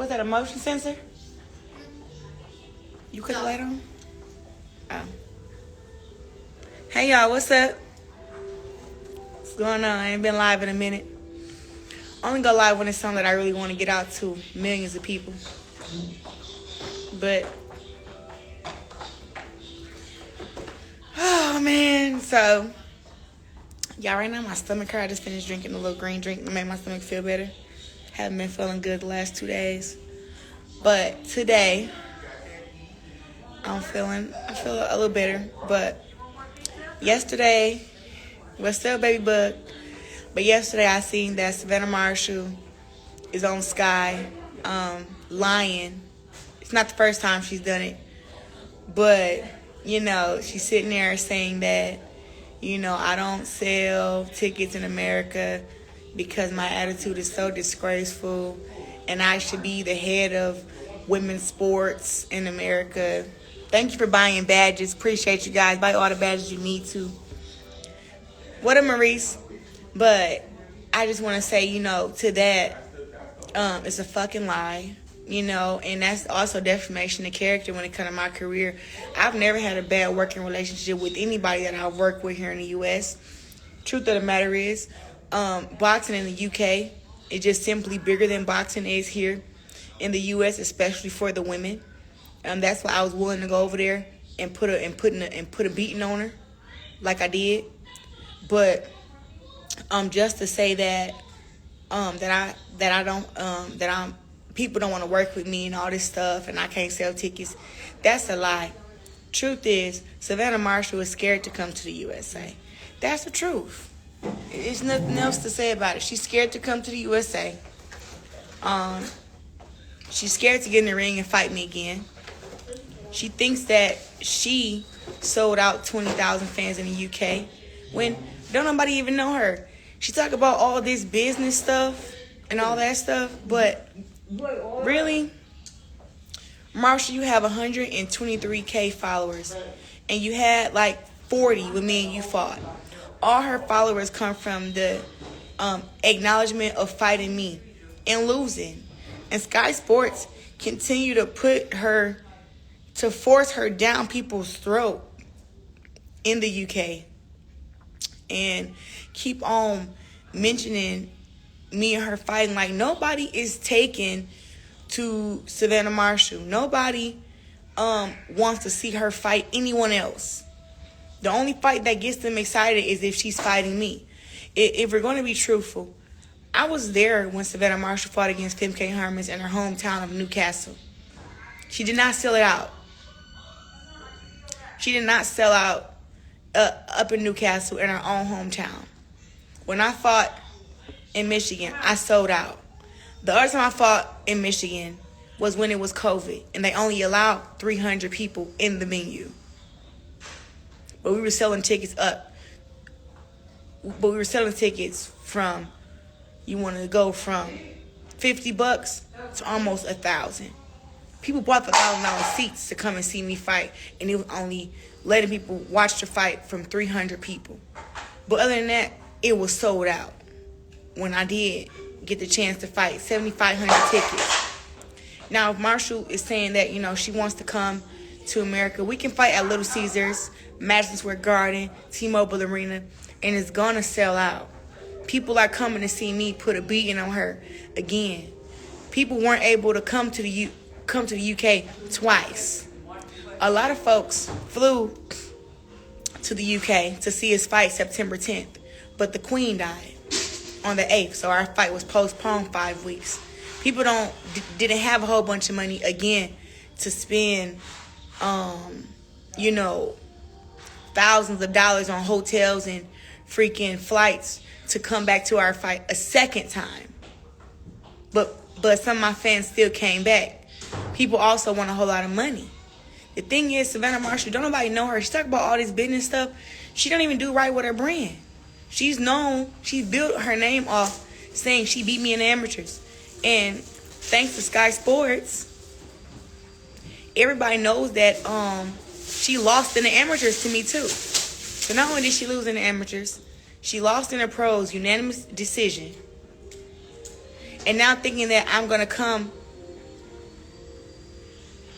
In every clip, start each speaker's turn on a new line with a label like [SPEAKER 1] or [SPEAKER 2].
[SPEAKER 1] Was that a motion sensor? You cut the light on? Oh. Hey y'all, what's up? What's going on? I ain't been live in a minute. Only go live when it's something that I really want to get out to millions of people. But oh man, so y'all, right now my stomach hurt. I just finished drinking a little green drink to make my stomach feel better. Haven't been feeling good the last 2 days, but today I feel a little better. But yesterday, well, still baby bug. But yesterday I seen that Savannah Marshall is on Sky, lying. It's not the first time she's done it, but you know, she's sitting there saying that, you know, I don't sell tickets in America because my attitude is so disgraceful and I should be the head of women's sports in America. Thank you for buying badges. Appreciate you guys. Buy all the badges you need to. What a Maurice. But I just want to say, you know, to that, it's a fucking lie. You know, and that's also defamation of character when it comes to my career. I've never had a bad working relationship with anybody that I've worked with here in the U.S. Truth of the matter is, boxing in the U.K. is just simply bigger than boxing is here in the U.S., especially for the women. That's why I was willing to go over there and put a beating on her, like I did. But just to say that people don't want to work with me and all this stuff and I can't sell tickets, that's a lie. Truth is, Savannah Marshall is scared to come to the USA. That's the truth. There's nothing else to say about it. She's scared to come to the USA. She's scared to get in the ring and fight me again. She thinks that she sold out 20,000 fans in the UK when don't nobody even know her. She talk about all this business stuff and all that stuff, but really, Marshall, you have 123K followers, and you had like 40 when me and you fought. All her followers come from the acknowledgement of fighting me and losing. And Sky Sports continue to force her down people's throat in the UK and keep on mentioning me and her fighting like nobody is taken to Savannah Marshall. Nobody wants to see her fight anyone else. The only fight that gets them excited is if she's fighting me. If we're going to be truthful, I was there when Savannah Marshall fought against Femke Hermans in her hometown of Newcastle. She did not sell it out. She did not sell out up in Newcastle in her own hometown. When I fought in Michigan, I sold out. The other time I fought in Michigan was when it was COVID, and they only allowed 300 people in the venue. But we were selling tickets from, you wanted to go from $50 to almost $1,000. People bought the $1,000 seats to come and see me fight, and it was only letting people watch the fight from 300 people. But other than that, it was sold out. When I did get the chance to fight, 7,500 tickets. Now, if Marshall is saying that, you know, she wants to come to America, we can fight at Little Caesars, Madison Square Garden, T-Mobile Arena, and it's gonna sell out. People are coming to see me put a beating on her again. People weren't able to come to the UK twice. A lot of folks flew to the UK to see us fight September 10th, but the Queen died on the 8th, so our fight was postponed 5 weeks. People didn't have a whole bunch of money again to spend, you know, thousands of dollars on hotels and freaking flights to come back to our fight a second time. But some of my fans still came back. People also want a whole lot of money. The thing is, Savannah Marshall, don't nobody know her. She talk about all this business stuff. She don't even do right with her brand. She's known, she built her name off saying she beat me in the amateurs. And thanks to Sky Sports, everybody knows that she lost in the amateurs to me too. So not only did she lose in the amateurs, she lost in the pros, unanimous decision. And now thinking that I'm going to come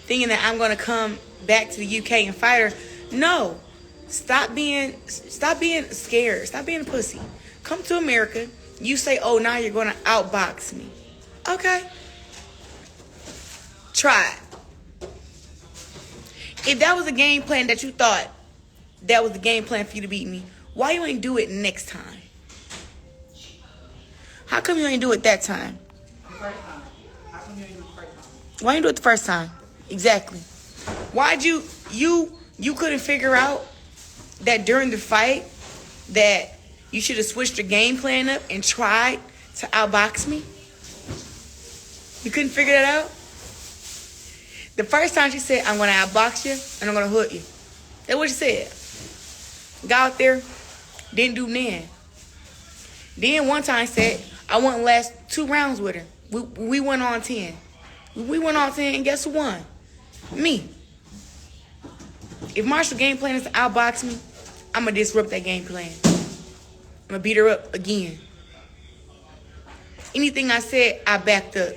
[SPEAKER 1] thinking that I'm gonna come back to the UK and fight her. No. Stop being scared. Stop being a pussy. Come to America. You say, oh, now you're gonna outbox me. Okay. Try it. If that was a game plan that you thought that was the game plan for you to beat me, why you ain't do it next time? How come you ain't do it that time?
[SPEAKER 2] The first time. How come you ain't do it the first time?
[SPEAKER 1] Why you do it the first time? Exactly. Why'd you couldn't figure out that during the fight that you should have switched your game plan up and tried to outbox me? You couldn't figure that out? The first time she said, I'm going to outbox you and I'm going to hood you. That's what she said. Got out there, didn't do none. Then one time said, I want to last 2 rounds with her. We went on 10. We went on 10 and guess who won? Me. If Marshall's game plan is to outbox me, I'm going to disrupt that game plan. I'm going to beat her up again. Anything I said, I backed up.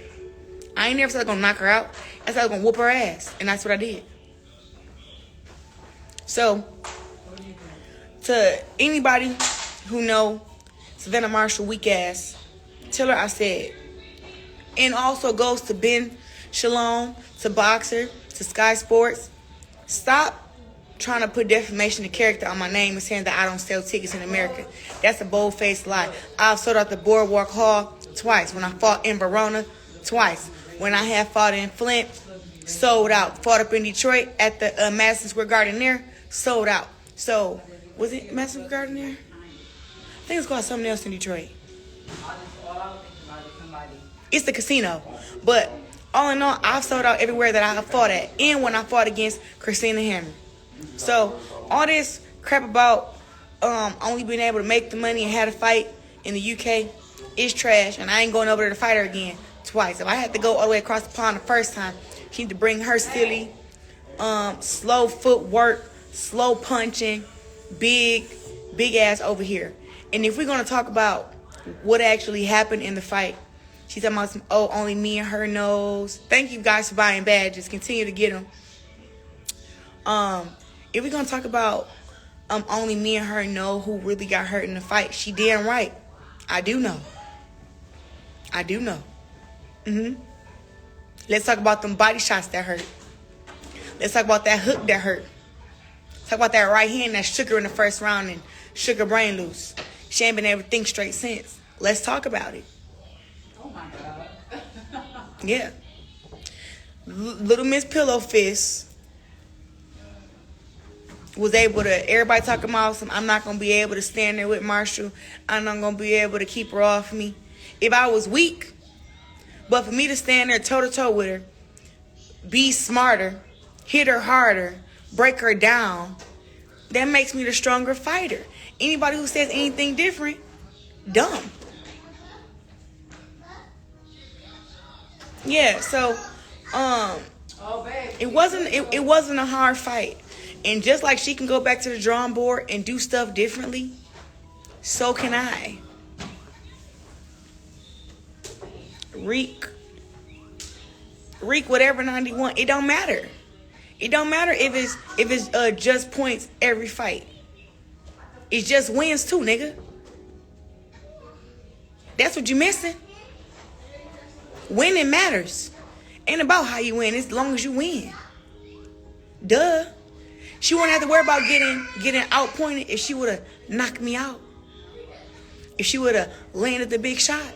[SPEAKER 1] I ain't never said I was going to knock her out. I said I was going to whoop her ass. And that's what I did. So, to anybody who know Savannah Marshall weak ass, tell her I said. And also goes to Ben Shalom, to Boxer, to Sky Sports. Stop trying to put defamation of character on my name and saying that I don't sell tickets in America. That's a bold-faced lie. I've sold out the Boardwalk Hall twice. When I fought in Verona, twice. When I had fought in Flint, sold out. Fought up in Detroit at the Madison Square Garden there, sold out. So, was it Madison Square Garden there? I think it's called something else in Detroit. It's the casino. But all in all, I've sold out everywhere that I have fought at. And when I fought against Christina Hammer. So, all this crap about only being able to make the money and have a fight in the UK is trash. And I ain't going over there to fight her again twice. If I had to go all the way across the pond the first time, she need to bring her silly, slow footwork, slow punching, big ass over here. And if we're going to talk about what actually happened in the fight, she's talking about some, oh, only me and her knows. Thank you guys for buying badges. Continue to get them. If we're going to talk about only me and her know who really got hurt in the fight, she damn right. I do know. I do know. Let's talk about them body shots that hurt. Let's talk about that hook that hurt. Let's talk about that right hand that shook her in the first round and shook her brain loose. She ain't been able to think straight since. Let's talk about it.
[SPEAKER 2] Oh my God.
[SPEAKER 1] Yeah. Little Miss Pillow Fist was able to, everybody talking about some, I'm not going to be able to stand there with Marshall. I'm not going to be able to keep her off me. If I was weak, but for me to stand there toe-to-toe with her, be smarter, hit her harder, break her down, that makes me the stronger fighter. Anybody who says anything different, dumb. Yeah, so, it wasn't a hard fight. And just like she can go back to the drawing board and do stuff differently, so can I. Reek whatever 91. It don't matter. It don't matter if it's just points every fight. It's just wins too, nigga. That's what you missing. Winning matters. Ain't about how you win, as long as you win. Duh. She wouldn't have to worry about getting outpointed if she would have knocked me out. If she would have landed the big shot.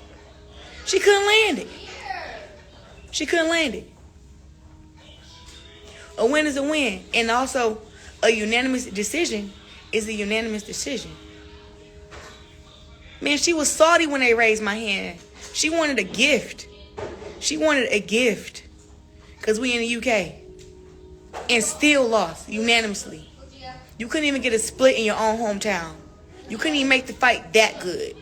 [SPEAKER 1] She couldn't land it. She couldn't land it. A win is a win. And also, a unanimous decision is a unanimous decision. Man, she was salty when they raised my hand. She wanted a gift. She wanted a gift. Because we in the UK. And still lost unanimously. You couldn't even get a split in your own hometown. You couldn't even make the fight that good.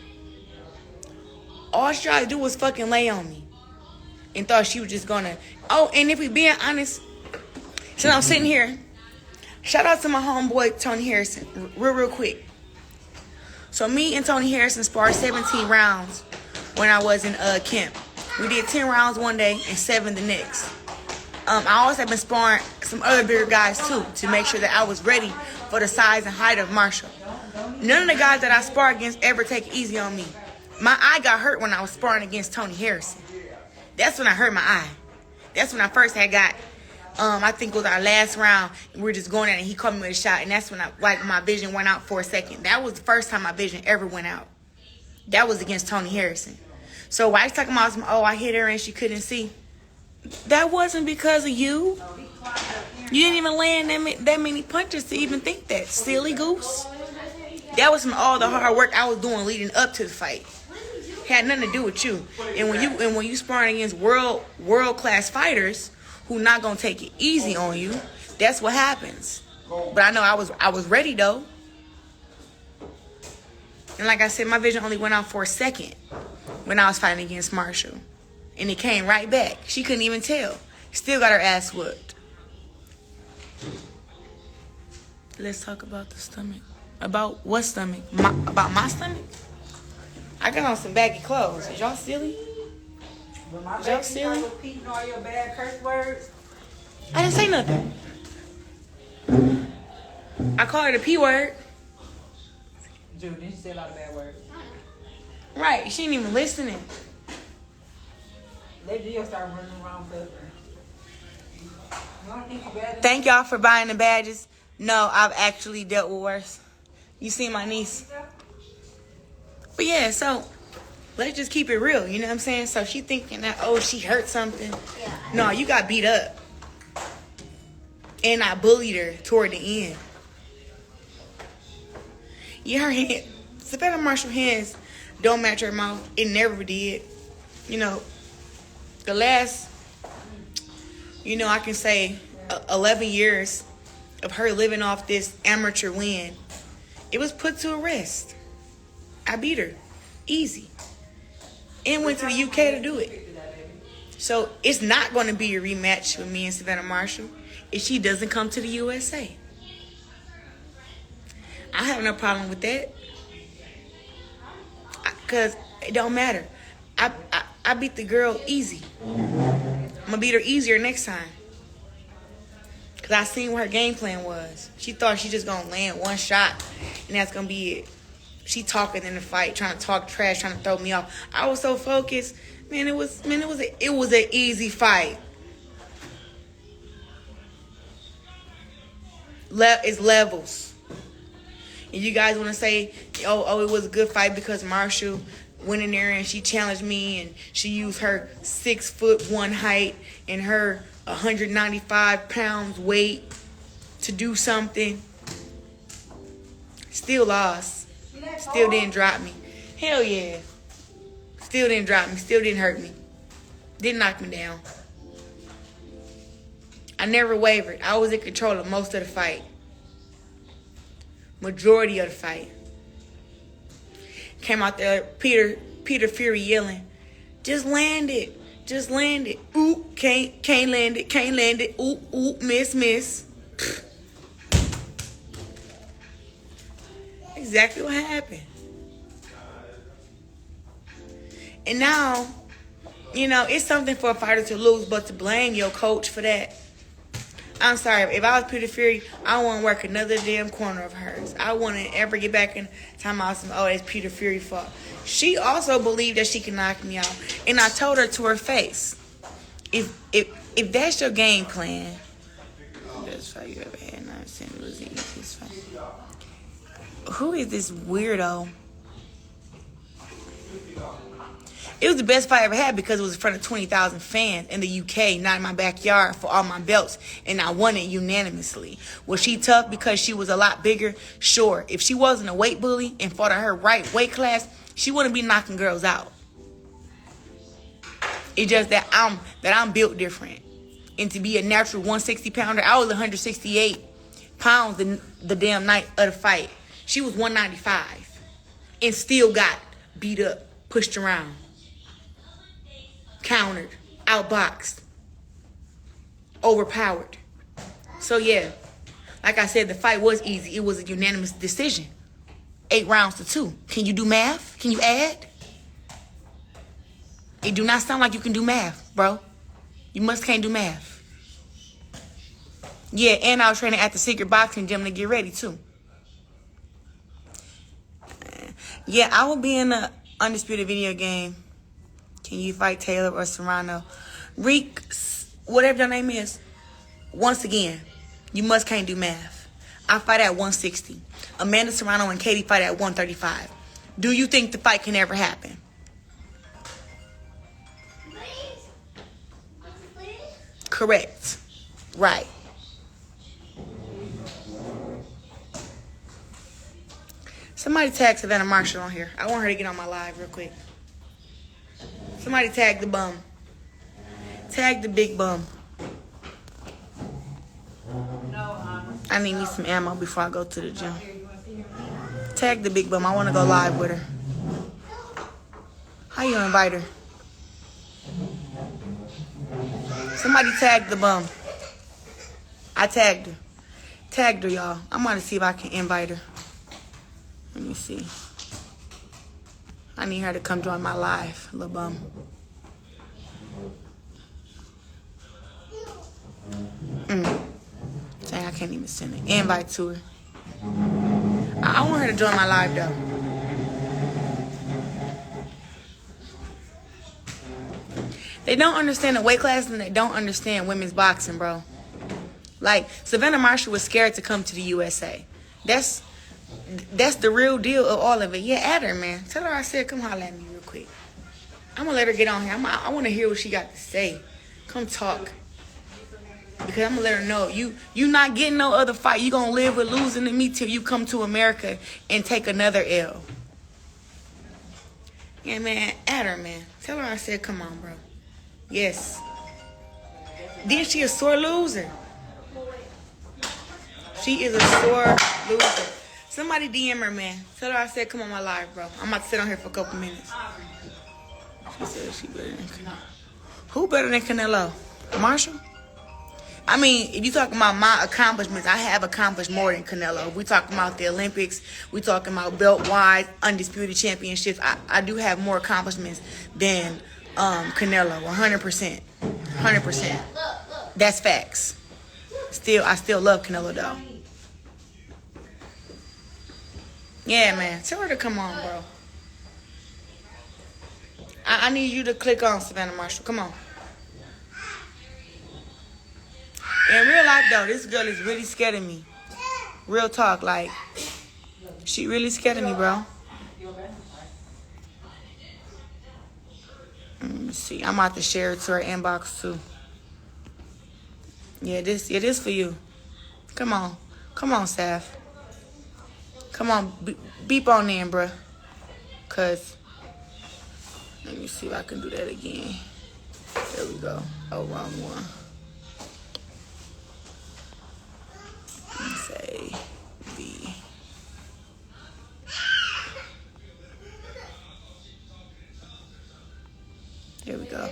[SPEAKER 1] All she tried to do was fucking lay on me. And thought she was just gonna... Oh, and if we being honest... So I'm sitting here. Shout out to my homeboy, Tony Harrison. Real quick. So me and Tony Harrison sparred 17 rounds when I was in camp. We did 10 rounds one day and 7 the next. I also have been sparring some other bigger guys too to make sure that I was ready for the size and height of Marshall. None of the guys that I spar against ever take it easy on me. My eye got hurt when I was sparring against Tony Harrison. That's when I hurt my eye. That's when I first had got, I think it was our last round. We were just going at it and he caught me with a shot. And that's when my vision went out for a second. That was the first time my vision ever went out. That was against Tony Harrison. So why you talking about some, I hit her and she couldn't see? That wasn't because of you. You didn't even land that many punches to even think that. Silly goose. That was from all the hard work I was doing leading up to the fight. Had nothing to do with you. And when you sparring against world class fighters who not gonna take it easy on you, that's what happens. But I know I was ready though. And like I said, my vision only went out for a second when I was fighting against Marshall. And it came right back. She couldn't even tell. Still got her ass whooped. Let's talk about the stomach. About what stomach? About my stomach? I got on some baggy clothes. Is y'all silly?
[SPEAKER 2] Is y'all silly? Repeating all your bad curse words?
[SPEAKER 1] I didn't say nothing. I called her the P word.
[SPEAKER 2] Dude, didn't you say a lot of bad words?
[SPEAKER 1] Right, she ain't even listening.
[SPEAKER 2] Let Gio start running around with her.
[SPEAKER 1] Thank y'all for buying the badges. No, I've actually dealt with worse. You see my niece. But yeah, so let's just keep it real. You know what I'm saying? So she thinking that, she hurt something. No, you got beat up. And I bullied her toward the end. Yeah, her hand, Savannah Marshall hands don't match her mouth. It never did. You know, the last, I can say 11 years of her living off this amateur win, it was put to rest. I beat her. Easy. And went to the UK to do it. So it's not going to be a rematch with me and Savannah Marshall if she doesn't come to the USA. I have no problem with that. Because it don't matter. I beat the girl easy. I'm going to beat her easier next time. Because I seen what her game plan was. She thought she just going to land one shot and that's going to be it. She talking in the fight, trying to talk trash, trying to throw me off. I was so focused. Man, it was an easy fight. It's levels. And you guys want to say, it was a good fight because Marshall went in there and she challenged me and she used her 6'1" height and her 195 pounds weight to do something. Still lost. Still didn't drop me. Hell yeah. Still didn't drop me. Still didn't hurt me. Didn't knock me down. I never wavered. I was in control of most of the fight. Majority of the fight. Came out there, Peter Fury yelling, just land it. Just land it. Ooh, can't land it. Can't land it. Ooh, miss. Exactly what happened. And now, it's something for a fighter to lose, but to blame your coach for that. I'm sorry. If I was Peter Fury, I wouldn't work another damn corner of hers. I wouldn't ever get back in time out some, it's Peter Fury's fault. She also believed that she could knock me out. And I told her to her face, if that's your game plan, best fight you ever had, and I've seen it was the easiest fight. Who is this weirdo? It was the best fight I ever had because it was in front of 20,000 fans in the UK, not in my backyard, for all my belts, and I won it unanimously. Was she tough because she was a lot bigger? Sure. If she wasn't a weight bully and fought at her right weight class, she wouldn't be knocking girls out. It's just that I'm built different. And to be a natural 160 pounder, I was 168 pounds the damn night of the fight. She was 195 and still got beat up, pushed around, countered, outboxed, overpowered. So yeah, like I said, the fight was easy. It was a unanimous decision. 8 rounds to 2. Can you do math? Can you add? It do not sound like you can do math, bro. You can't do math. Yeah, and I was training at the secret boxing gym to get ready, too. Yeah, I will be in the Undisputed video game. Can you fight Taylor or Serrano? Reek, whatever your name is, once again, you can't do math. I fight at 160. Amanda Serrano and Katie fight at 135. Do you think the fight can ever happen? Correct. Right. Somebody tag Savannah Marshall on here. I want her to get on my live real quick. Somebody tag the bum. Tag the big bum. I need me some ammo before I go to the gym. Tag the big bum. I want to go live with her. How you invite her? Somebody tag the bum. I tagged her. Tagged her, y'all. I'm going to see if I can invite her. Let me see. I need her to come join my live, little bum. Dang, I can't even send an invite to her. I want her to join my live, though. They don't understand the weight class and they don't understand women's boxing, bro. Like, Savannah Marshall was scared to come to the USA. That's the real deal of all of it. Yeah, add her, man. Tell her I said come holler at me real quick. I'm going to let her get on here. I want to hear what she got to say. Come talk. Because I'm going to let her know. You not getting no other fight. You going to live with losing to me till you come to America and take another L. Yeah, man. Add her, man. Tell her I said come on, bro. Yes. Then she a sore loser. She is a sore loser. Somebody DM her, man. Tell her I said come on my live, bro. I'm about to sit on here for a couple minutes. She said she better than Canelo. Who better than Canelo? Marshall? I mean, if you talking about my accomplishments, I have accomplished more than Canelo. If we talking about the Olympics, we talking about belt-wise, undisputed championships. I do have more accomplishments than Canelo, 100%. 100%. That's facts. I still love Canelo, though. Yeah, man. Tell her to come on, bro. I need you to click on Savannah Marshall. Come on. In real life, though, this girl is really scared of me. Real talk, like, she really scared of me, bro. Let me see. I'm about to share it to her inbox, too. Yeah, this for you. Come on. Come on, Saf. Come on. Beep on in, bruh. Because, let me see if I can do that again. There we go. Oh, wrong one. Let me say B. There we go.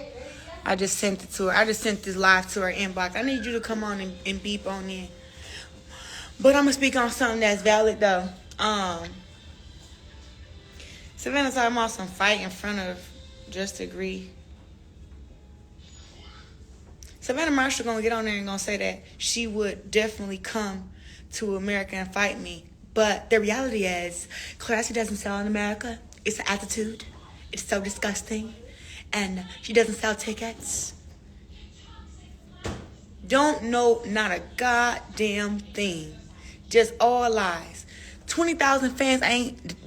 [SPEAKER 1] I just sent it to her. I just sent this live to her inbox. I need you to come on and beep on in. But I'm going to speak on something that's valid, though. Savannah's talking about some fight in front of Just Agree. Savannah Marshall going to get on there and going to say that she would definitely come to America and fight me. But the reality is, Claressa doesn't sell in America. It's an attitude. It's so disgusting. And she doesn't sell tickets. Don't know not a goddamn thing. Just all lies. 20,000 fans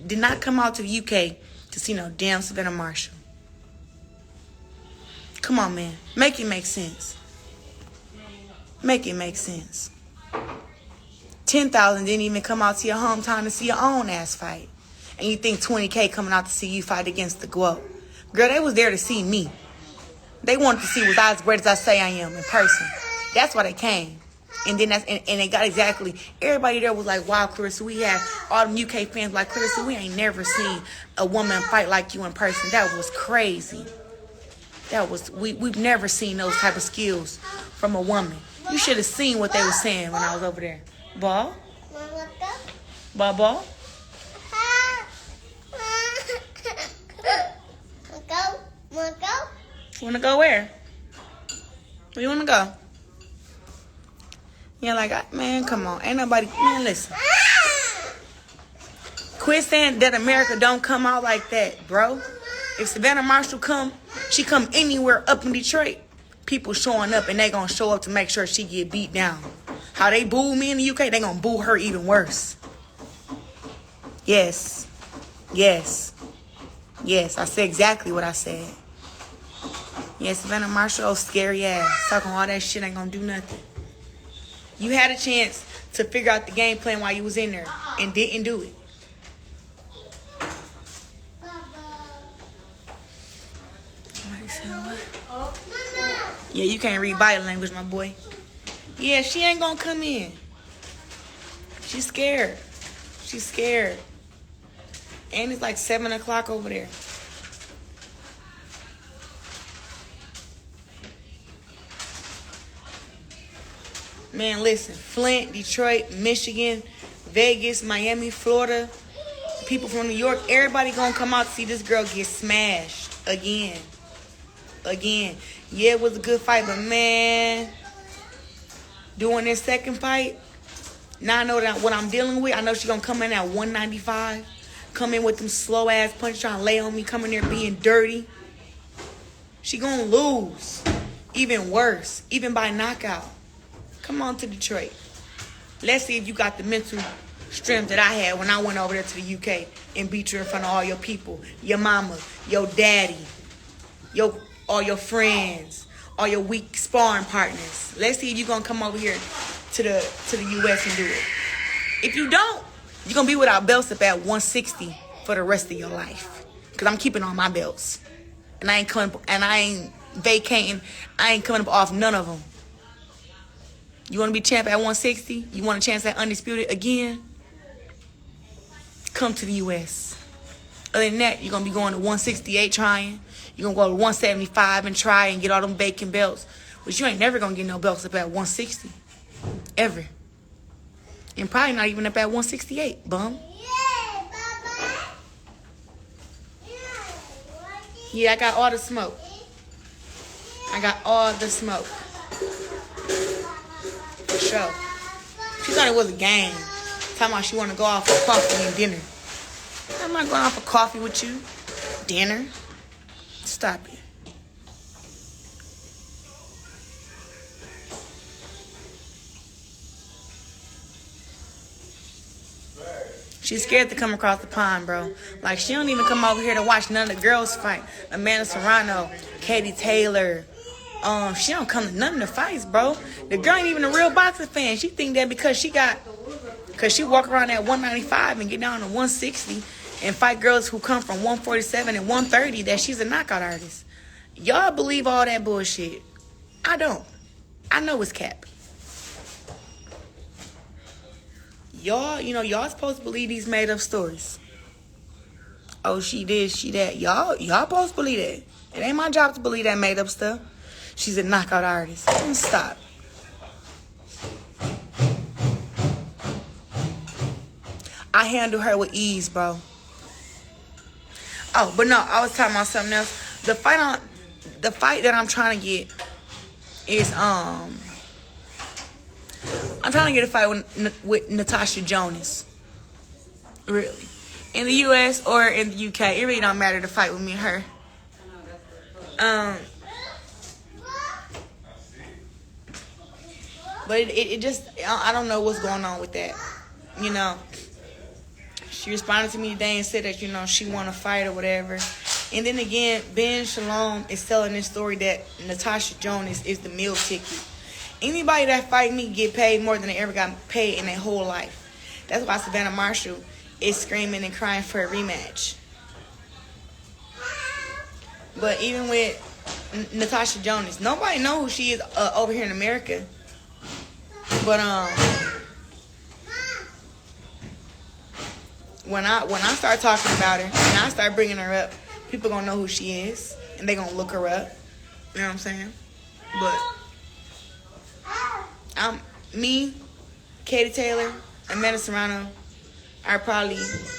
[SPEAKER 1] did not come out to the UK to see no damn Savannah Marshall. Come on, man. Make it make sense. Make it make sense. 10,000 didn't even come out to your hometown to see your own ass fight. And you think 20K coming out to see you fight against the GOAT. Girl, they was there to see me. They wanted to see was I as great as I say I am in person. That's why they came. And then and they got exactly, everybody there was like, wow, Claressa, we had all them UK fans like, Claressa, we ain't never seen a woman fight like you in person. That was crazy. We've never seen those type of skills from a woman. You should have seen what they were saying when I was over there. Ball? Ball? Wanna go where? Where you wanna go? Yeah, like, man, come on. Ain't nobody, man, listen. Quit saying that America don't come out like that, bro. If Savannah Marshall come, she come anywhere up in Detroit, people showing up and they gonna show up to make sure she get beat down. How they boo me in the UK, they gonna boo her even worse. Yes. Yes. Yes, I said exactly what I said. Yes, Savannah Marshall, scary ass. Talking all that shit ain't gonna do nothing. You had a chance to figure out the game plan while you was in there and didn't do it. Yeah, you can't read body language, my boy. Yeah, she ain't gonna come in. She's scared. She's scared. And it's like 7 o'clock over there. Man, listen. Flint, Detroit, Michigan, Vegas, Miami, Florida. People from New York. Everybody gonna come out to see this girl get smashed again. Again. Yeah, it was a good fight, but man, doing this second fight, now I know that what I'm dealing with. I know she's gonna come in at 195. Come in with them slow ass punches trying to lay on me, come in there being dirty. She gonna lose. Even worse. Even by knockout. Come on to Detroit. Let's see if you got the mental strength that I had when I went over there to the UK and beat you in front of all your people. Your mama, your daddy, all your friends, all your weak sparring partners. Let's see if you're gonna come over here to the US and do it. If you don't, you're gonna be without belts up at 160 for the rest of your life. Cause I'm keeping all my belts. And I ain't vacating. I ain't coming up off none of them. You wanna be champ at 160? You want a chance at undisputed again? Come to the US. Other than that, you're gonna be going to 168 trying. You're going to go to 175 and try and get all them vacant belts. But you ain't never going to get no belts up at 160. Ever. And probably not even up at 168, bum. Yeah, I got all the smoke. I got all the smoke. For sure. She thought it was a game. Talking about she want to go out for coffee and dinner. I'm not going out for coffee with you. Dinner. Stop it. She's scared to come across the pond, bro. Like, she don't even come over here to watch none of the girls fight. Amanda Serrano, Katie Taylor. She don't come to none of the fights, bro. The girl ain't even a real boxing fan. She think that because she walk around at 195 and get down to 160 and fight girls who come from 147 and 130 that she's a knockout artist. Y'all believe all that bullshit. I don't. I know it's cap. Y'all supposed to believe these made up stories. Oh, she did, she that. Y'all supposed to believe that. It ain't my job to believe that made up stuff. She's a knockout artist. Stop. I handle her with ease, bro. Oh, but no, I was talking about something else. The fight that I'm trying to get is I'm trying to get a fight with Natasha Jonas. Really. In the US or in the UK. It really don't matter to fight with me and her. But it just, I don't know what's going on with that. You know. She responded to me today and said that, she want to fight or whatever. And then again, Ben Shalom is telling this story that Natasha Jonas is the meal ticket. Anybody that fight me get paid more than they ever got paid in their whole life. That's why Savannah Marshall is screaming and crying for a rematch. But even with Natasha Jonas, nobody knows who she is over here in America. But when I start talking about her and I start bringing her up, people gonna know who she is and they gonna look her up. You know what I'm saying? But me, Katie Taylor, and Amanda Serrano are probably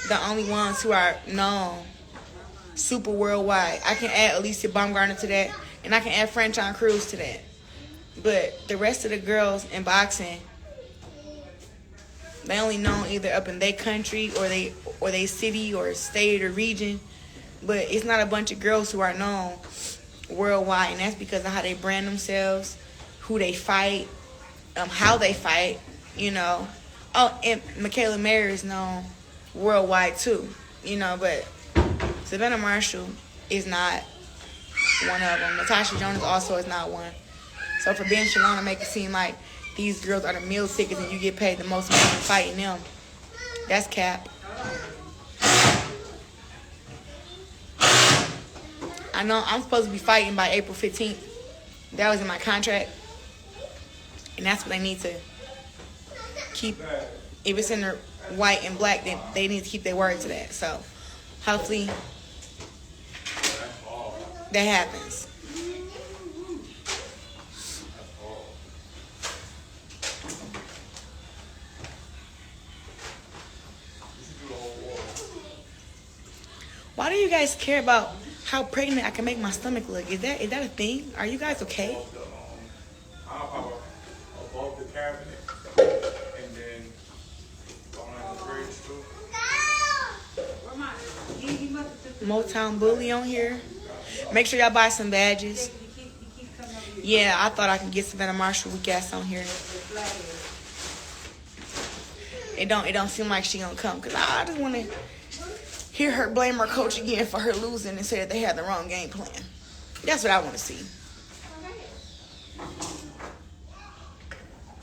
[SPEAKER 1] the only ones who are known super worldwide. I can add Alicia Baumgartner to that, and I can add Franchon Crews to that. But the rest of the girls in boxing They only known either up in their country or they city or state or region. But it's not a bunch of girls who are known worldwide, and that's because of how they brand themselves, who they fight, how they fight, you know. Oh, and Michaela Mayer is known worldwide too, you know, but Savannah Marshall is not one of them. Natasha Jonas also is not one. So for Ben Shalom to make it seem like these girls are the meal tickets and you get paid the most money for fighting them, that's cap. I know I'm supposed to be fighting by April 15th. That was in my contract. And that's what they need to keep. If it's in the white and black, then they need to keep their word to that. So hopefully that happens. Why do you guys care about how pregnant I can make my stomach look? Is that a thing? Are you guys okay?
[SPEAKER 3] Above the cabinet, and then behind the fridge too.
[SPEAKER 1] Motown Bully on here. Make sure y'all buy some badges. Yeah, I thought I could get Savannah Marshall weak ass on here. It don't seem like she gonna come, cause I just want to hear her blame her coach again for her losing and say that they had the wrong game plan. That's what I want to see.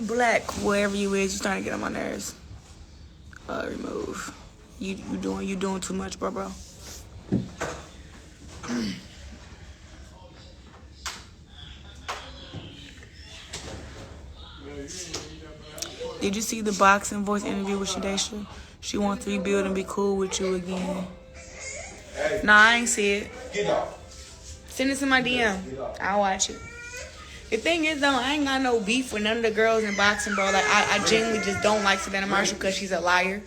[SPEAKER 1] Black, wherever you is, you starting to get on my nerves. Remove. You doing too much, bro. Did you see the Boxing Voice interview with Shadesha? She wants to rebuild and be cool with you again. Nah, I ain't see it. Send it to my DM. I'll watch it. The thing is, though, I ain't got no beef with none of the girls in boxing, bro. Like, I genuinely just don't like Savannah Marshall because she's a liar.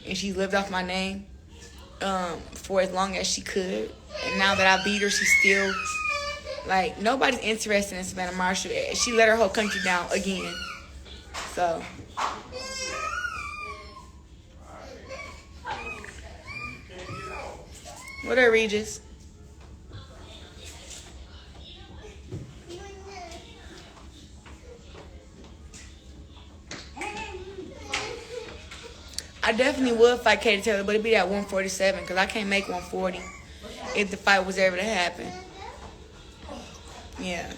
[SPEAKER 1] And she's lived off my name for as long as she could. And now that I beat her, she's still, like, nobody's interested in Savannah Marshall. She let her whole country down again. So what are Regis? I definitely would fight Katie Taylor, but it'd be at 147 because I can't make 140 if the fight was ever to happen. Yeah.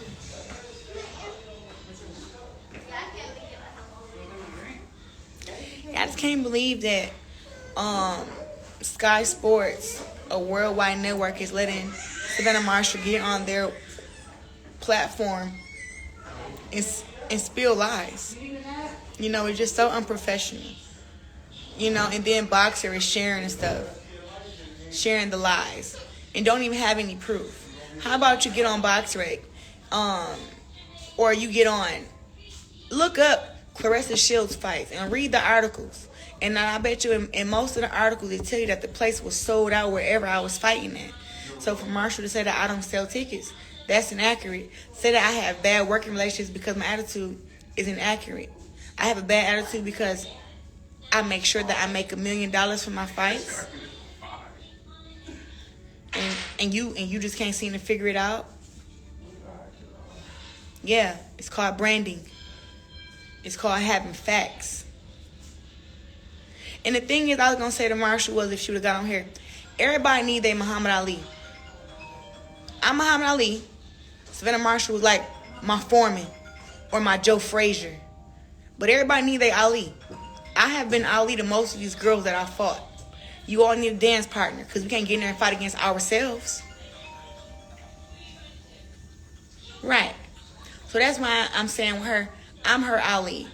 [SPEAKER 1] I just can't believe that Sky Sports, a worldwide network, is letting Savannah Marshall get on their platform and spill lies. You know, it's just so unprofessional. You know, and then Boxer is sharing and stuff, sharing the lies, and don't even have any proof. How about you get on BoxRec, or you get on, look up Claressa Shields fights and read the articles. And I bet you in most of the articles, they tell you that the place was sold out wherever I was fighting at. So for Marshall to say that I don't sell tickets, that's inaccurate. Say that I have bad working relationships because my attitude is inaccurate. I have a bad attitude because I make sure that I make $1 million for my fights. And you just can't seem to figure it out. Yeah, it's called branding. It's called having facts. And the thing is, I was going to say to Marshall was if she would have got on here, everybody needs a Muhammad Ali. I'm Muhammad Ali. Savannah Marshall was like my Foreman or my Joe Frazier. But everybody needs a Ali. I have been Ali to most of these girls that I fought. You all need a dance partner because we can't get in there and fight against ourselves. Right. So that's why I'm saying with her, I'm her Ali.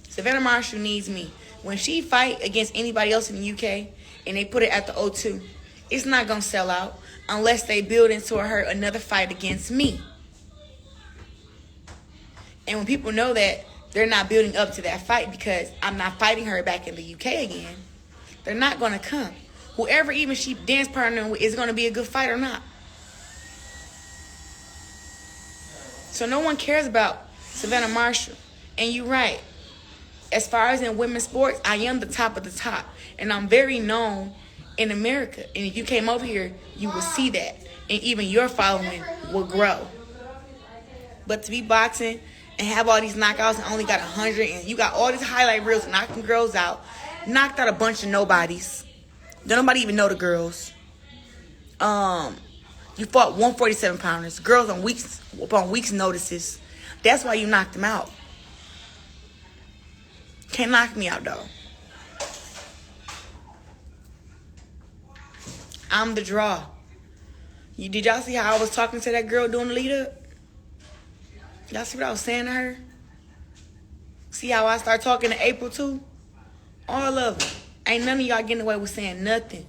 [SPEAKER 1] Savannah Marshall needs me. When she fight against anybody else in the UK and they put it at the O2, it's not going to sell out unless they build into her another fight against me. And when people know that they're not building up to that fight because I'm not fighting her back in the UK again, they're not going to come. Whoever even she dance partner with is going to be a good fight or not. So no one cares about Savannah Marshall. And you're right. as far as in women's sports, I am the top of the top. And I'm very known in America. And if you came over here, you will see that. And even your following will grow. But to be boxing and have all these knockouts and only got 100, and you got all these highlight reels knocking girls out, knocked out a bunch of nobodies. Don't nobody even know the girls. You fought 147 pounders, girls on weeks notices. That's why you knocked them out. Can't knock me out though. I'm the draw. Did y'all see how I was talking to that girl during the lead up? Y'all see what I was saying to her? See how I start talking to April too? All of them. Ain't none of y'all getting away with saying nothing.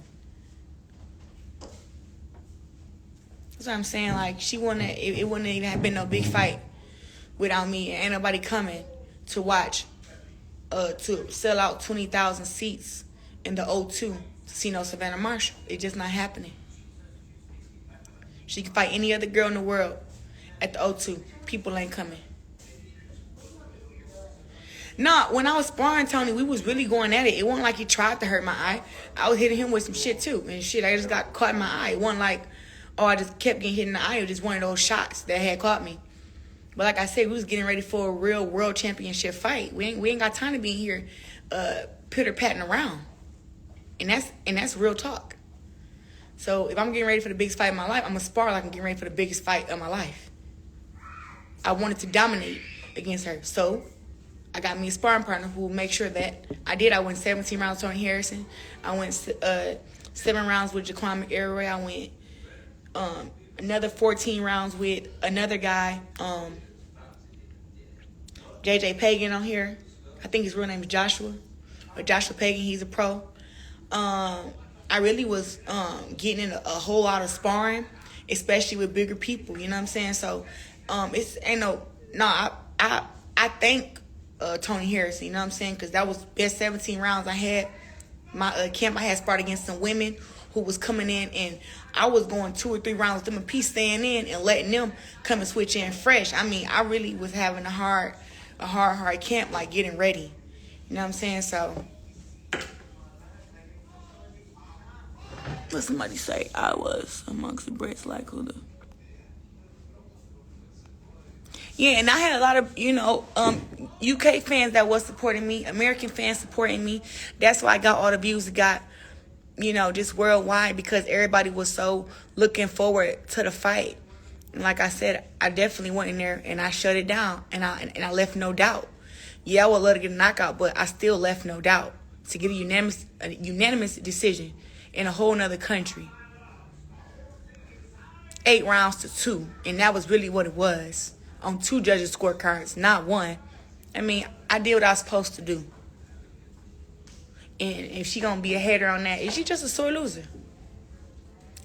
[SPEAKER 1] That's what I'm saying. Like, it wouldn't even have been no big fight without me. And ain't nobody coming to watch, to sell out 20,000 seats in the O2 to see no Savannah Marshall. It's just not happening. She can fight any other girl in the world at the O2. People ain't coming. Nah, when I was sparring Tony, we was really going at it. It wasn't like he tried to hurt my eye. I was hitting him with some shit too. And shit, I just got caught in my eye. It wasn't like, oh, I just kept getting hit in the eye. It was just one of those shots that had caught me. But like I said, we was getting ready for a real world championship fight. We ain't got time to be here pitter-patting around. And that's real talk. So if I'm getting ready for the biggest fight of my life, I'm going to spar like I'm getting ready for the biggest fight of my life. I wanted to dominate against her. So I got me a sparring partner who will make sure that I did. I went 17 rounds with Tony Harrison. I went 7 rounds with Jaquan McElroy. I went another 14 rounds with another guy, JJ Pagan on here. I think his real name is Joshua. But Joshua Pagan, he's a pro. I really was getting in a whole lot of sparring, especially with bigger people. You know what I'm saying? So I thank Tony Harrison. You know what I'm saying? Because that was best 17 rounds I had. My camp, I had sparred against some women who was coming in, and I was going 2 or 3 rounds with them a piece, staying in and letting them come and switch in fresh. I mean, I really was having a hard camp, like getting ready. You know what I'm saying? So what somebody say? I was amongst the Brits, like who the... Yeah, and I had a lot of, UK fans that was supporting me, American fans supporting me. That's why I got all the views I got, just worldwide, because everybody was so looking forward to the fight. And like I said, I definitely went in there and I shut it down, and I left no doubt. Yeah, I would love to get a knockout, but I still left no doubt to get a unanimous decision in a whole nother country. 8 rounds to 2, and that was really what it was. On 2 judges' scorecards, not 1. I mean, I did what I was supposed to do. And if she gonna be a hater on that, is she just a sore loser?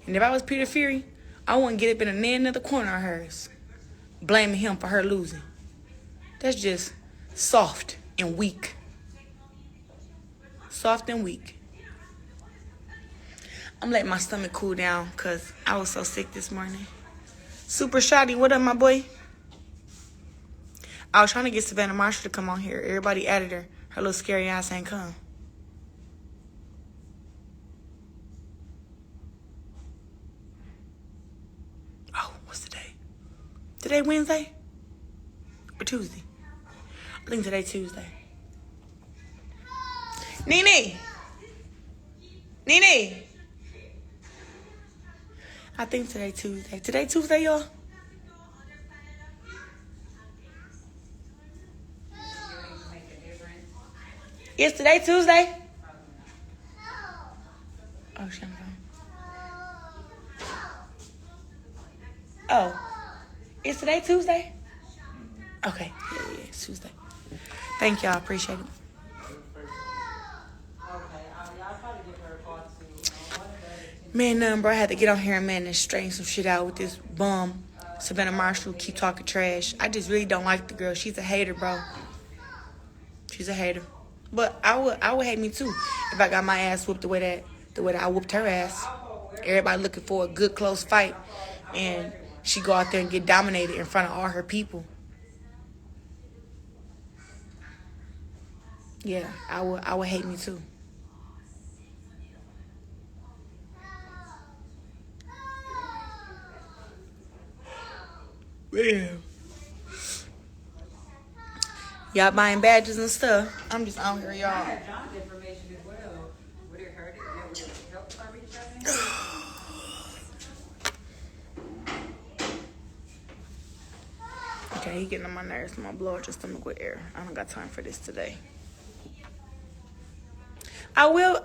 [SPEAKER 1] And if I was Peter Fury, I wouldn't get up in another corner of hers, blaming him for her losing. That's just soft and weak. Soft and weak. I'm letting my stomach cool down because I was so sick this morning. Super Shotty, what up, my boy? I was trying to get Savannah Marshall to come on here. Everybody added her. Her little scary ass ain't come. Oh, what's today? Today Wednesday? Or Tuesday? I think today Tuesday. Nene! I think today Tuesday. Today Tuesday, y'all? Is today Tuesday? Oh, shit. Oh. Is today Tuesday? Okay. Yeah, it's Tuesday. Thank y'all. Appreciate it. Man, bro, I had to get on here, man, and straighten some shit out with this bum, Savannah Marshall, keep talking trash. I just really don't like the girl. She's a hater, bro. She's a hater. But I would hate me too if I got my ass whooped the way that I whooped her ass. Everybody looking for a good close fight, and she go out there and get dominated in front of all her people. Yeah, I would hate me too. Yeah. Y'all buying badges and stuff. I'm just out here,
[SPEAKER 2] I
[SPEAKER 1] y'all.
[SPEAKER 2] have John's information as well. Would it hurt it? Would it help if I reach out to him?
[SPEAKER 1] Okay, he getting on my nerves. I'm gonna blow out your stomach with air. I don't got time for this today. I will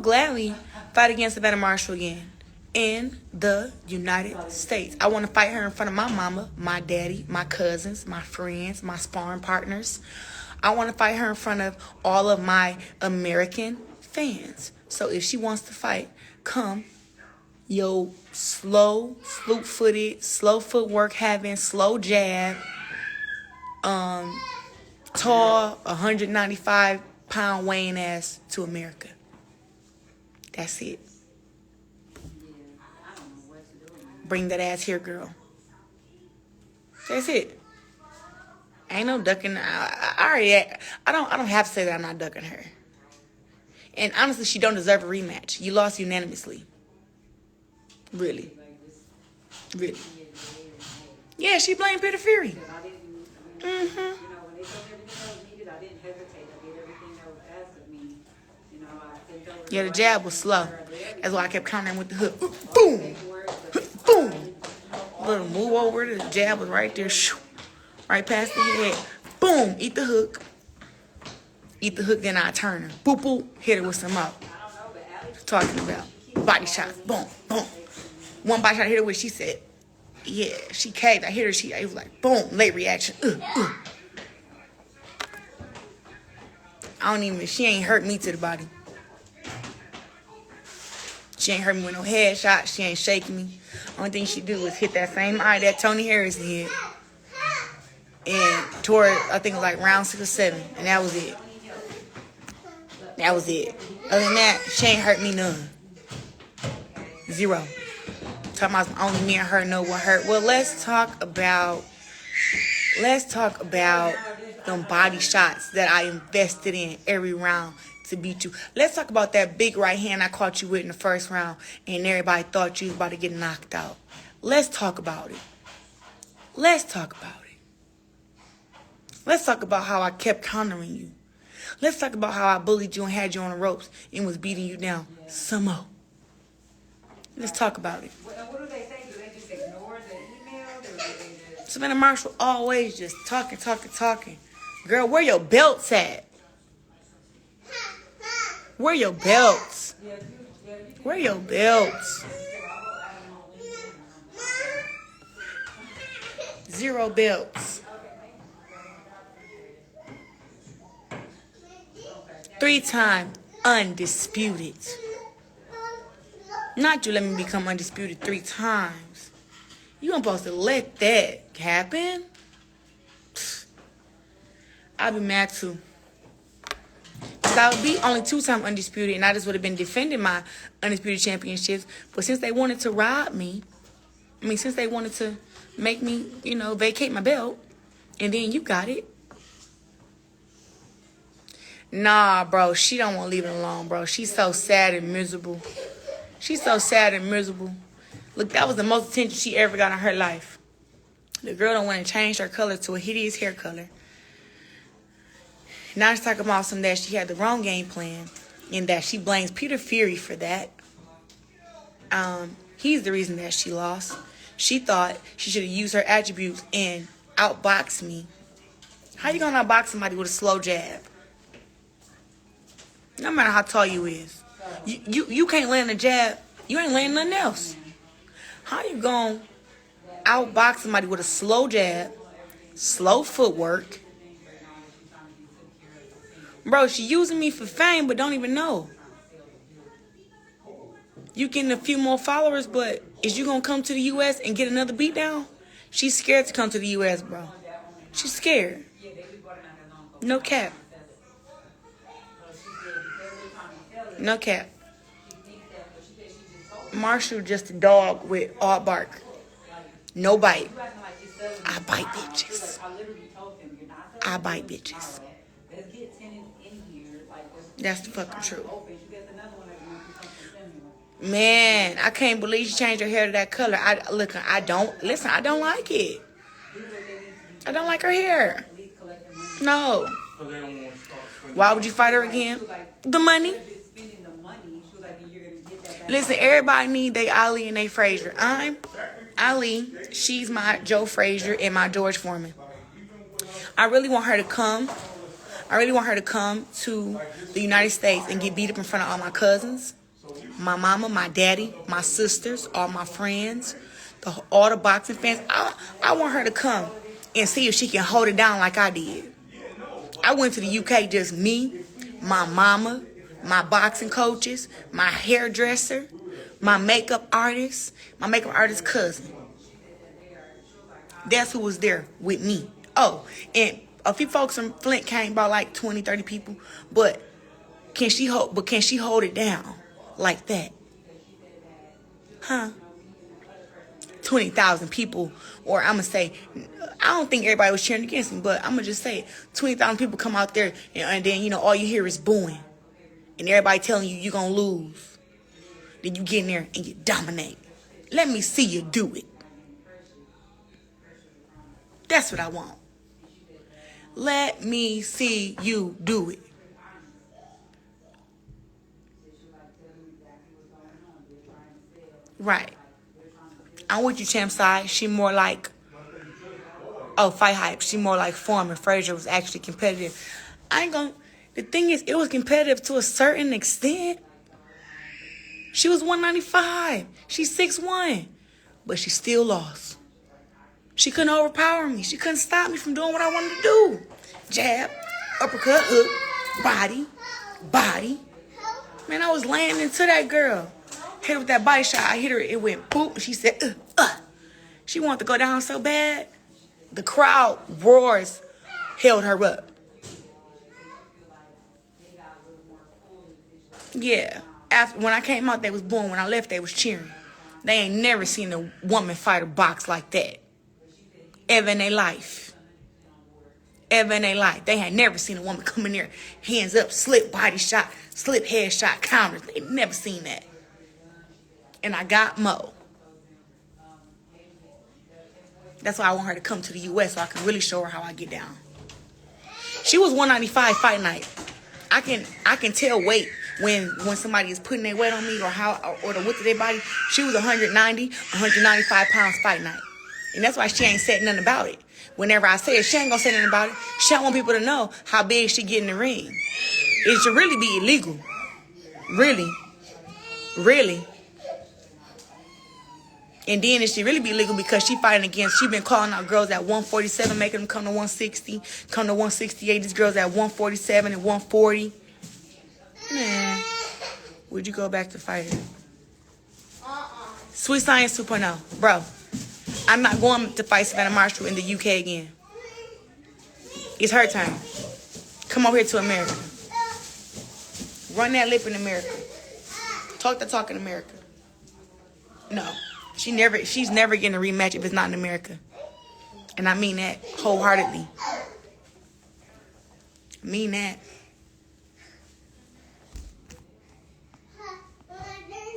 [SPEAKER 1] gladly fight against Savannah Marshall again in the United States. I want to fight her in front of my mama, my daddy, my cousins, my friends, my sparring partners. I want to fight her in front of all of my American fans. So if she wants to fight, come. Yo, slow, fleet-footed, slow footwork having, slow jab, tall, 195-pound weighing ass to America. That's it. Bring that ass here, girl. That's it. Ain't no ducking. I don't have to say that I'm not ducking her. And honestly, she don't deserve a rematch. You lost unanimously. Really. Yeah, she blamed Peter Fury. Mm-hmm. Yeah, the jab was slow. That's why I kept countering with the hook. Boom! Boom! Little move over, the jab was right there. Right past the head. Boom! Eat the hook. Eat the hook, then I turn her. Boop, boop. Hit her with some more. Talking about body shots. Boom, boom. One body shot I hit her with, she said, yeah, she caved. I hit her, it was like, boom, late reaction. She ain't hurt me to the body. She ain't hurt me with no headshot. She ain't shaking me. Only thing she do is hit that same eye that Tony Harris hit. And toward, I think it was like round 6 or 7. And that was it. That was it. Other than that, she ain't hurt me none. 0. Talking about only me and her know what hurt. Well, let's talk about them body shots that I invested in every round to beat you. Let's talk about that big right hand I caught you with in the first round and everybody thought you was about to get knocked out. Let's talk about it. Let's talk about it. Let's talk about how I kept countering you. Let's talk about how I bullied you and had you on the ropes and was beating you down some more. Let's talk about it.
[SPEAKER 2] What do they say? Do they just ignore the email? Or do they just...
[SPEAKER 1] Savannah Marshall always just talking. Girl, where your belts at? Where your belts? Where your belts? 0 belts. 3-time undisputed. Not you let me become undisputed 3 times. You ain't supposed to let that happen. I'd be mad too. Because I would be only 2-time undisputed and I just would have been defending my undisputed championships. But since they wanted to rob me, since they wanted to make me, vacate my belt, and then you got it. Nah, bro, she don't want to leave it alone, bro. She's so sad and miserable. Look, that was the most attention she ever got in her life. The girl don't want to change her color to a hideous hair color. Now she's talking about some that she had the wrong game plan and that she blames Peter Fury for that. He's the reason that she lost. She thought she should have used her attributes and outboxed me. How you gonna outbox somebody with a slow jab? No matter how tall you is. You can't land a jab. You ain't landing nothing else. How you gonna outbox somebody with a slow jab, slow footwork? Bro, she using me for fame, but don't even know. You getting a few more followers, but is you gonna come to the U.S. and get another beatdown? She's scared to come to the U.S., bro. She's scared. No cap. No cap. Marshall just a dog with all bark. No bite. I bite bitches. That's the fucking truth.
[SPEAKER 2] Open. She gets another one that might be something similar.
[SPEAKER 1] Man, I can't believe she changed her hair to that color. I don't like it. I don't like her hair. No.
[SPEAKER 3] So they don't want to start spending.
[SPEAKER 1] Why would you fight her again? The money.
[SPEAKER 2] Spending the money, she was like, you're gonna get that back.
[SPEAKER 1] Listen, everybody need they Ali and they Frazier. I'm Ali. She's my Joe Frazier and my George Foreman. I really want her to come. I really want her to come to the United States and get beat up in front of all my cousins, my mama, my daddy, my sisters, all my friends, all the boxing fans. I want her to come and see if she can hold it down like I did. I went to the UK, just me, my mama, my boxing coaches, my hairdresser, my makeup artist cousin. That's who was there with me. Oh, and a few folks from Flint came, about like 20, 30 people. But can she hold it down like that? Huh? 20,000 people, or I'm gonna say, I don't think everybody was cheering against me, but I'm gonna just say 20,000 people come out there, and then all you hear is booing, and everybody telling you you're gonna lose. Then you get in there and you dominate. Let me see you do it. That's what I want. Let me see you do it. Right. I'm with you, Champ side. She more like, fight hype. She more like Foreman. Frazier was actually competitive. The thing is, it was competitive to a certain extent. She was 195. She's 6'1". But she still lost. She couldn't overpower me. She couldn't stop me from doing what I wanted to do. Jab, uppercut, hook, body. Man, I was laying into that girl. Hit her with that body shot. I hit her. It went boop. She said, She wanted to go down so bad. The crowd roars held her up. Yeah. When I came out, they was booing. When I left, they was cheering. They ain't never seen a woman fighter box like that. Ever in their life. They had never seen a woman come in there, hands up, slip body shot, slip head shot, counters. They never seen that. And I got Mo. That's why I want her to come to the U.S. so I can really show her how I get down. She was 195 fight night. I can tell weight when somebody is putting their weight on me or the width of their body. She was 190, 195 pounds fight night. And that's why she ain't said nothing about it. Whenever I say it, she ain't gonna say nothing about it. She don't want people to know how big she get in the ring. It should really be illegal. Really. And then it should really be illegal because she been calling out girls at 147, making them come to 160, come to 168. These girls at 147 and 140. Man, would you go back to fighting? Sweet Science 2.0. Bro, I'm not going to fight Savannah Marshall in the UK again. It's her time. Come over here to America. Run that lip in America. Talk the talk in America. No. She's never getting a rematch if it's not in America. And I mean that wholeheartedly. I mean that.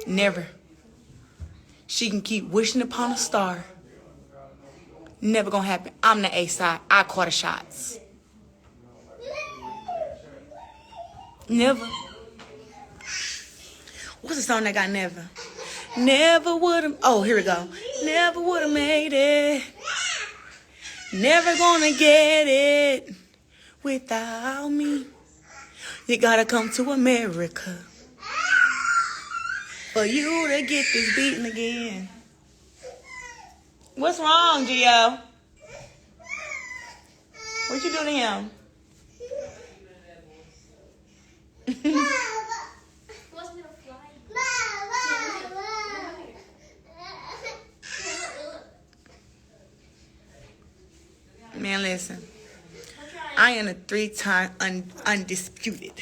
[SPEAKER 1] Never. She can keep wishing upon a star. Never gonna happen. I'm the A side. I call the shots. Never. What's the song that got never? Never would've. Oh, here we go. Never would've made it. Never gonna get it without me. You gotta come to America for you to get this beating again. What's wrong, Gio? What you do to him? Man, listen. I am a 3-time undisputed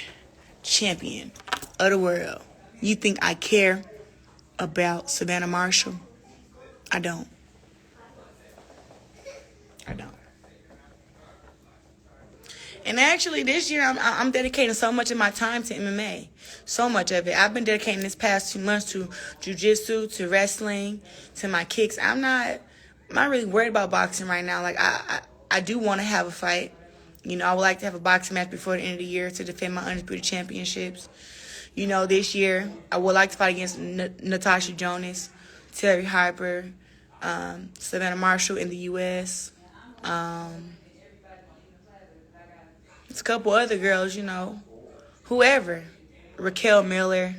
[SPEAKER 1] champion of the world. You think I care about Savannah Marshall? I don't. And actually, this year, I'm dedicating so much of my time to MMA. So much of it. I've been dedicating this past 2 months to jiu-jitsu, to wrestling, to my kicks. I'm not really worried about boxing right now. Like, I do want to have a fight. You know, I would like to have a boxing match before the end of the year to defend my undisputed championships. You know, this year, I would like to fight against Natasha Jonas, Terry Harper, Savannah Marshall in the U.S., it's a couple other girls, you know, whoever. Raquel Miller.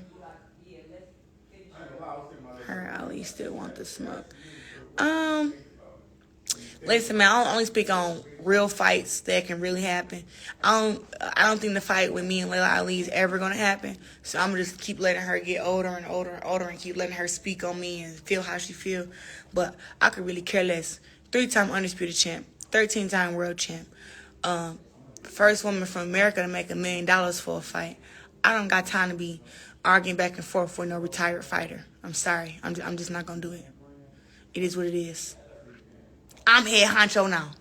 [SPEAKER 1] Her Ali still want the smoke. Listen, man, I don't only speak on real fights that can really happen. I don't think the fight with me and Layla Ali is ever gonna happen. So I'm gonna just keep letting her get older and older and older and keep letting her speak on me and feel how she feel. But I could really care less. 3-time undisputed champ, 13-time world champ. First woman from America to make $1 million for a fight. I don't got time to be arguing back and forth with no retired fighter. I'm sorry. I'm just not gonna do it. It is what it is. I'm head honcho now.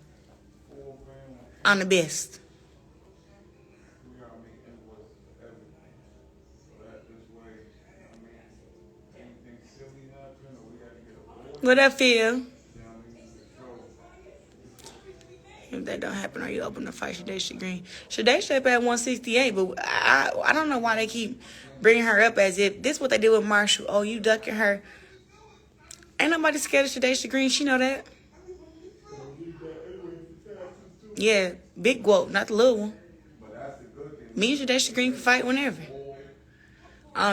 [SPEAKER 1] I'm the best. What up, Phil? If that don't happen, are you open to fight Shadaysha Green? Shadaysha up at 168, but I don't know why they keep bringing her up as if this is what they did with Marshall. Oh, you ducking her. Ain't nobody scared of Shadaysha Green. She know that. Yeah, big whoa, not the little one. Me and Shadaysha Green can fight whenever.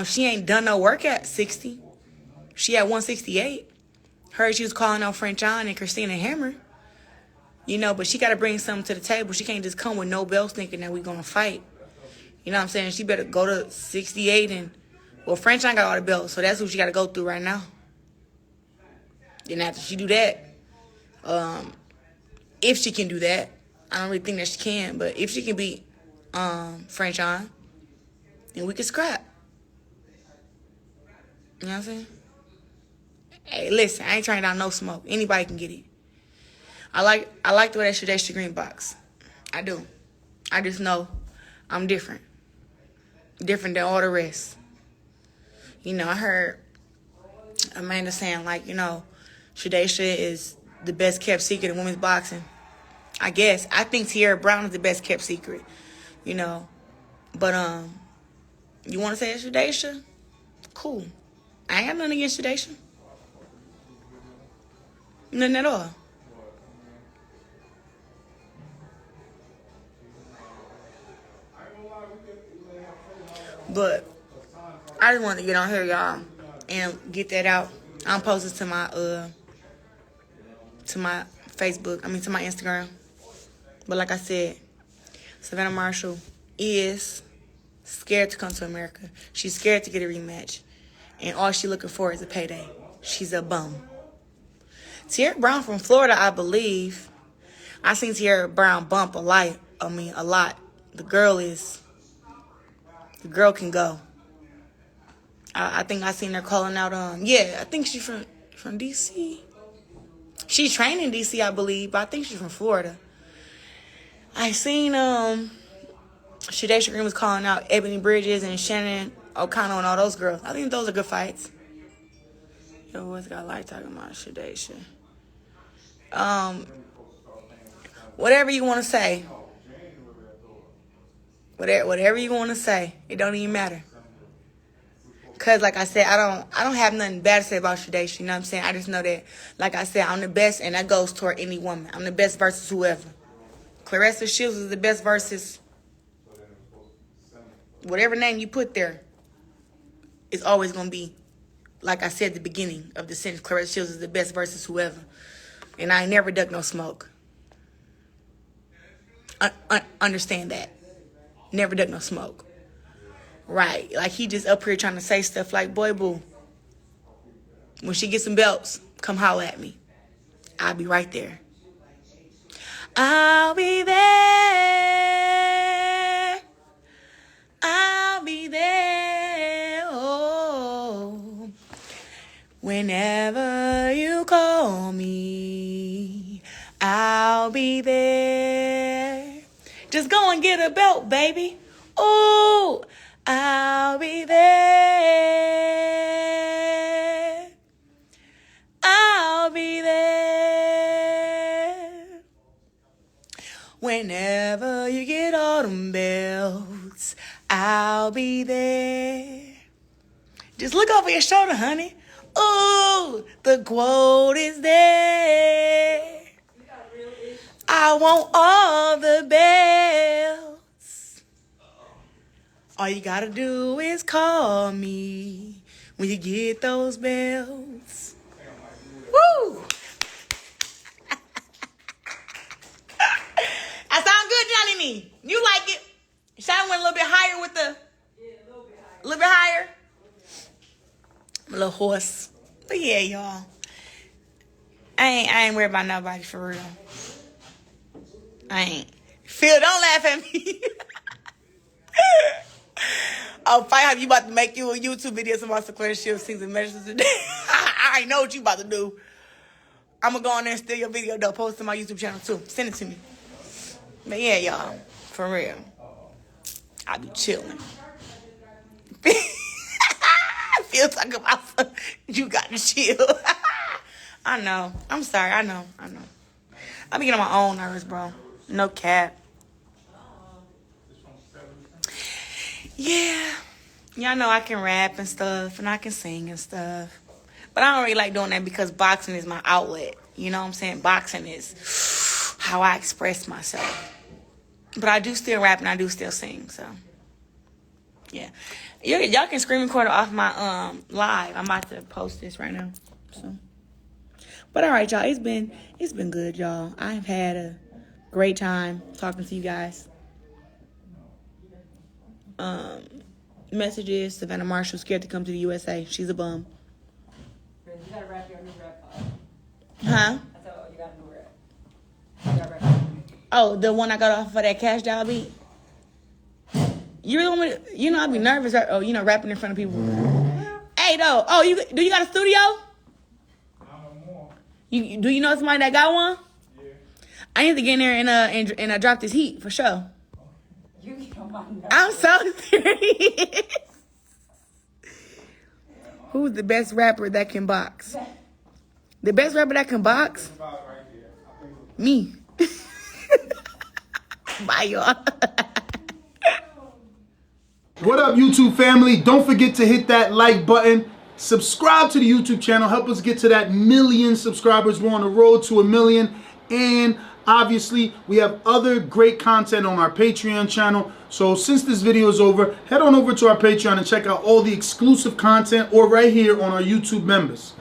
[SPEAKER 1] She ain't done no work at 60. She at 168. Heard she was calling out French John and Christina Hammer. You know, but she got to bring something to the table. She can't just come with no belts thinking that we going to fight. You know what I'm saying? She better go to 68 and... Well, French John got all the belts, so that's who she got to go through right now. Then after she do that, if she can do that, I don't really think that she can, but if she can beat French John, then we can scrap. You know what I'm saying? Hey, listen, I ain't trying down no smoke. Anybody can get it. I like the way that Shadaysha Green box. I do. I just know I'm different. Different than all the rest. You know, I heard Amanda saying, like, you know, Shadaysha is the best kept secret in women's boxing. I guess. I think Tierra Brown is the best kept secret. You know. But, you want to say it's Shadaysha? Cool. I ain't got nothing against Shadaysha. Nothing at all. But I just wanted to get on here, y'all, and get that out. I'm posting to my Facebook. To my Instagram. But like I said, Savannah Marshall is scared to come to America. She's scared to get a rematch, and all she's looking for is a payday. She's a bum. Tierra Brown from Florida, I believe. I seen Tierra Brown bump a lot. The girl can go. I think I seen her calling out, I think she's from D.C. She's trained in D.C., I believe, but I think she's from Florida. I seen, Shadaysha Green was calling out Ebony Bridges and Shannon O'Connell and all those girls. I think those are good fights. Yo, what's got like talking about Shadaysha? Whatever you want to say. Whatever you want to say, it don't even matter. Cause like I said, I don't have nothing bad to say about Shadaysha. You know what I'm saying? I just know that, like I said, I'm the best, and that goes toward any woman. I'm the best versus whoever. Claressa Shields is the best versus whatever name you put there. It's always gonna be, like I said at the beginning of the sentence, Claressa Shields is the best versus whoever, and I ain't never duck no smoke. Understand that. Never duck no smoke. Right. Like he just up here trying to say stuff like, boy, boo. When she gets some belts, come holler at me. I'll be right there. I'll be there. I'll be there. Oh. Whenever you call me, I'll be there. Just go and get a belt, baby. Ooh, I'll be there. I'll be there. Whenever you get all them belts, I'll be there. Just look over your shoulder, honey. Ooh, the quote is there. I want all the belts. All you gotta do is call me when you get those belts. Woo! That sound good, Johnny. You like it? Shine went a little bit higher with the...
[SPEAKER 2] Yeah, a
[SPEAKER 1] little bit higher. I'm a little hoarse. But yeah, y'all. I ain't worried about nobody for real. I ain't. Phil, don't laugh at me. Oh, Fight, you about to make you a YouTube video about the Claressa Shield season measures today. I already know what you about to do. I'm going to go on there and steal your video, though. Post it on my YouTube channel, too. Send it to me. But yeah, y'all. For real. I be chilling. Phil talking about you got to chill. I know. I'm sorry. I know. I be getting on my own nerves, bro. No cap. Yeah. Y'all know I can rap and stuff, and I can sing and stuff. But I don't really like doing that because boxing is my outlet. You know what I'm saying? Boxing is how I express myself. But I do still rap and I do still sing, so. Yeah. Y'all can screen record off my live. I'm about to post this right now. So. But all right, y'all. It's been good, y'all. I've had a great time talking to you guys. Messages, Savannah Marshall scared to come to the USA. She's a bum.
[SPEAKER 2] You gotta rap your new rap.
[SPEAKER 1] Huh?
[SPEAKER 2] I thought you got a new rap. You gotta rap.
[SPEAKER 1] Oh, the one I got off for that Cash Doll beat? You really want me to, I be nervous, rapping in front of people. Hey, though. Oh, do you got a studio? Do you know somebody that got one?
[SPEAKER 3] Yeah.
[SPEAKER 1] I need to get in there and drop this heat for sure.
[SPEAKER 2] You get on my nerves.
[SPEAKER 1] I'm so serious. Who's the best rapper that can box? The best rapper that can box? Me. Bye, y'all.
[SPEAKER 4] What up, YouTube family? Don't forget to hit that like button. Subscribe to the YouTube channel. Help us get to that 1 million subscribers. We're on the road to 1 million. And obviously, we have other great content on our Patreon channel. So since this video is over, head on over to our Patreon and check out all the exclusive content or right here on our YouTube members.